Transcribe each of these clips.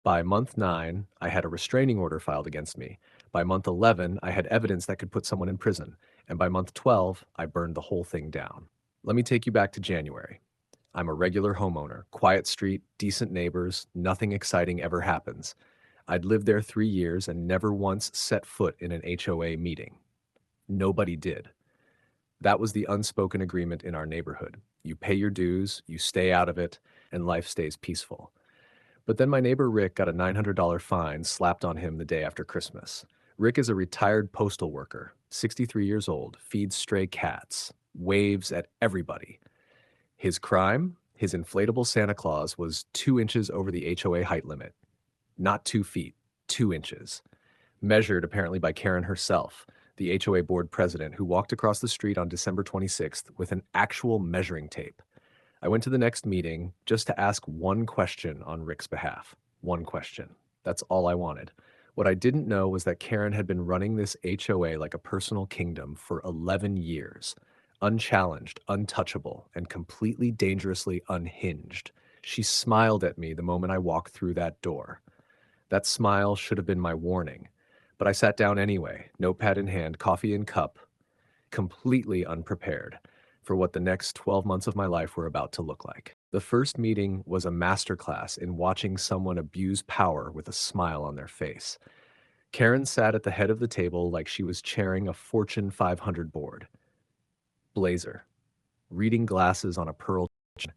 By month 9, I had a restraining order filed against me. By month 11, I had evidence that could put someone in prison. And by month 12, I burned the whole thing down. Let me take you back to January. I'm a regular homeowner, quiet street, decent neighbors, nothing exciting ever happens. I'd lived there 3 years and never once set foot in an HOA meeting. Nobody did. That was the unspoken agreement in our neighborhood. You pay your dues, you stay out of it, and life stays peaceful. But then my neighbor Rick got a $900 fine slapped on him the day after Christmas. Rick is a retired postal worker, 63 years old, feeds stray cats, waves at everybody. His crime? His inflatable Santa Claus was 2 inches over the HOA height limit. Not 2 feet, 2 inches. Measured apparently by Karen herself, the HOA board president, who walked across the street on December 26th with an actual measuring tape. I went to the next meeting just to ask one question on Rick's behalf. One question. That's all I wanted. What I didn't know was that Karen had been running this HOA like a personal kingdom for 11 years. Unchallenged, untouchable, and completely dangerously unhinged. She smiled at me the moment I walked through that door. That smile should have been my warning. But I sat down anyway, notepad in hand, coffee in cup, completely unprepared for what the next 12 months of my life were about to look like. The first meeting was a masterclass in watching someone abuse power with a smile on their face. Karen sat at the head of the table like she was chairing a Fortune 500 board. Blazer, reading glasses on a pearl chain,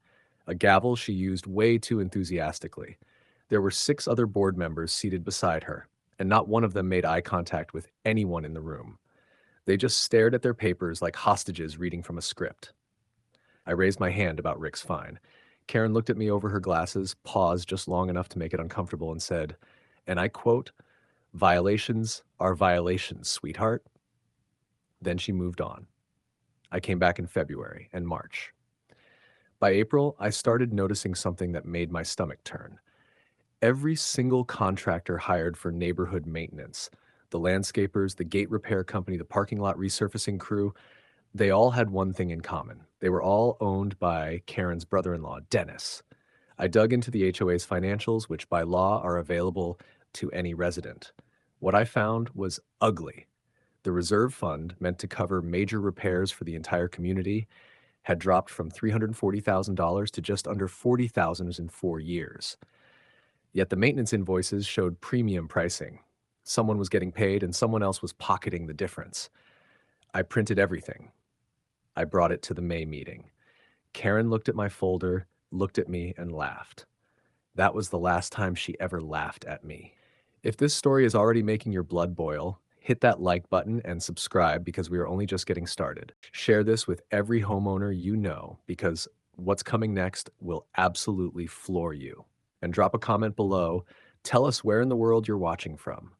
a gavel she used way too enthusiastically. There were 6 other board members seated beside her, and not one of them made eye contact with anyone in the room. They just stared at their papers like hostages reading from a script. I raised my hand about Rick's fine. Karen looked at me over her glasses, paused just long enough to make it uncomfortable, and said, and I quote, "Violations are violations, sweetheart." Then she moved on. I came back in February and March. By April, I started noticing something that made my stomach turn. Every single contractor hired for neighborhood maintenance, the landscapers, the gate repair company, the parking lot resurfacing crew, they all had one thing in common. They were all owned by Karen's brother-in-law, Dennis. I dug into the HOA's financials, which by law are available to any resident. What I found was ugly. The reserve fund, meant to cover major repairs for the entire community, had dropped from $340,000 to just under $40,000 in 4 years. Yet the maintenance invoices showed premium pricing. Someone was getting paid and someone else was pocketing the difference. I printed everything. I brought it to the May meeting. Karen looked at my folder, looked at me, and laughed. That was the last time she ever laughed at me. If this story is already making your blood boil, hit that like button and subscribe because we are only just getting started. Share this with every homeowner you know because what's coming next will absolutely floor you. And drop a comment below. Tell us where in the world you're watching from.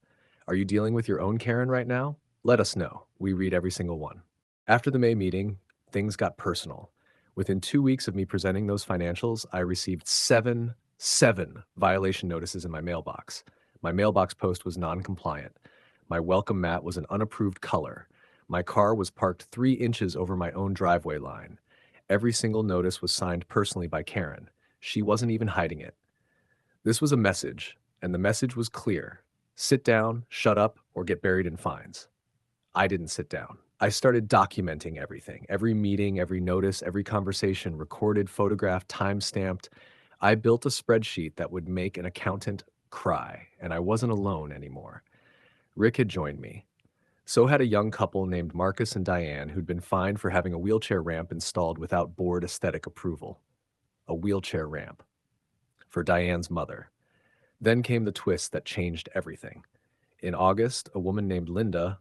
Are you dealing with your own Karen right now? Let us know. We read every single one. After the May meeting, things got personal. Within 2 weeks of me presenting those financials, I received seven violation notices in my mailbox. My mailbox post was non-compliant. My welcome mat was an unapproved color. My car was parked 3 inches over my own driveway line. Every single notice was signed personally by Karen. She wasn't even hiding it. This was a message, and the message was clear. Sit down, shut up, or get buried in fines. I didn't sit down. I started documenting everything. Every meeting, every notice, every conversation, recorded, photographed, time-stamped. I built a spreadsheet that would make an accountant cry, and I wasn't alone anymore. Rick had joined me. So had a young couple named Marcus and Diane who'd been fined for having a wheelchair ramp installed without board aesthetic approval. A wheelchair ramp. For Diane's mother. Then came the twist that changed everything. In August, a woman named Linda,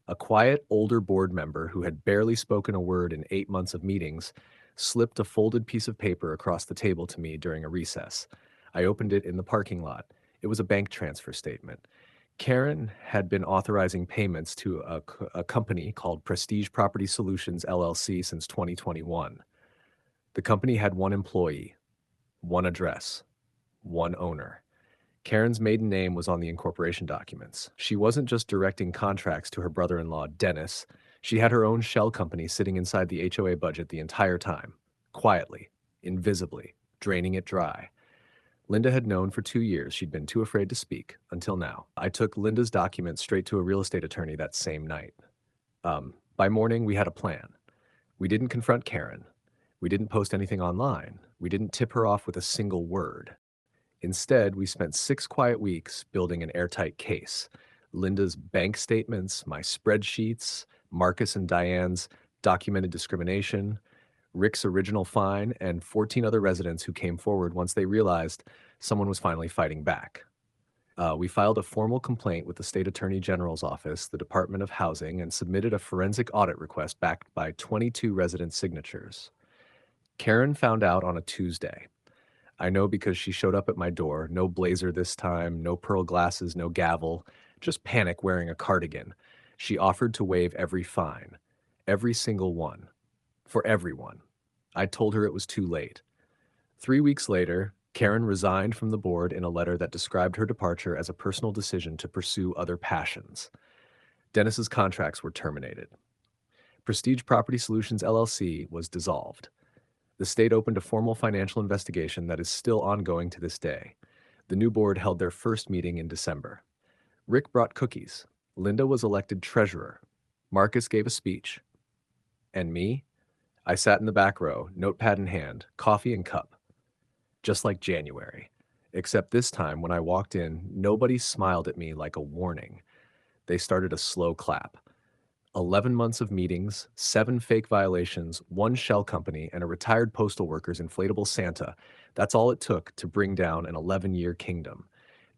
a quiet, older board member who had barely spoken a word in 8 months of meetings, slipped a folded piece of paper across the table to me during a recess. I opened it in the parking lot. It was a bank transfer statement. Karen had been authorizing payments to a company called Prestige Property Solutions, LLC since 2021. The company had one employee, one address, one owner. Karen's maiden name was on the incorporation documents. She wasn't just directing contracts to her brother-in-law, Dennis. She had her own shell company sitting inside the HOA budget the entire time, quietly, invisibly, draining it dry. Linda had known for 2 years she'd been too afraid to speak until now. I took Linda's documents straight to a real estate attorney that same night. By morning, we had a plan. We didn't confront Karen. We didn't post anything online. We didn't tip her off with a single word. Instead, we spent 6 quiet weeks building an airtight case. Linda's bank statements, my spreadsheets, Marcus and Diane's documented discrimination, Rick's original fine, and 14 other residents who came forward once they realized someone was finally fighting back. We filed a formal complaint with the State Attorney General's office, the Department of Housing, and submitted a forensic audit request backed by 22 resident signatures. Karen found out on a Tuesday. I know because she showed up at my door, no blazer this time, no pearl glasses, no gavel, just panic wearing a cardigan. She offered to waive every fine, every single one, for everyone. I told her it was too late. 3 weeks later, Karen resigned from the board in a letter that described her departure as a personal decision to pursue other passions. Dennis's contracts were terminated. Prestige Property Solutions LLC was dissolved. The state opened a formal financial investigation that is still ongoing to this day. The new board held their first meeting in December. Rick brought cookies. Linda was elected treasurer. Marcus gave a speech. And me? I sat in the back row, notepad in hand, coffee and cup. Just like January. Except this time, when I walked in, nobody smiled at me like a warning. They started a slow clap. 11 months of meetings, 7 fake violations, 1 shell company, and a retired postal worker's inflatable Santa. That's all it took to bring down an 11-year kingdom.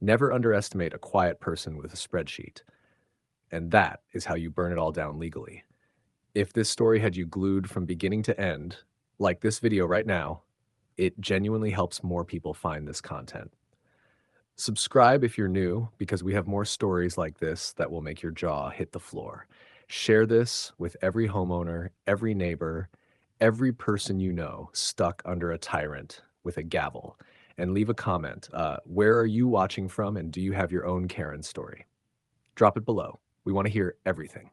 Never underestimate a quiet person with a spreadsheet. And that is how you burn it all down legally. If this story had you glued from beginning to end, like this video right now, it genuinely helps more people find this content. Subscribe if you're new, because we have more stories like this that will make your jaw hit the floor. Share this with every homeowner, every neighbor, every person you know stuck under a tyrant with a gavel. And leave a comment. Where are you watching from, and do you have your own Karen story? Drop it below. We want to hear everything.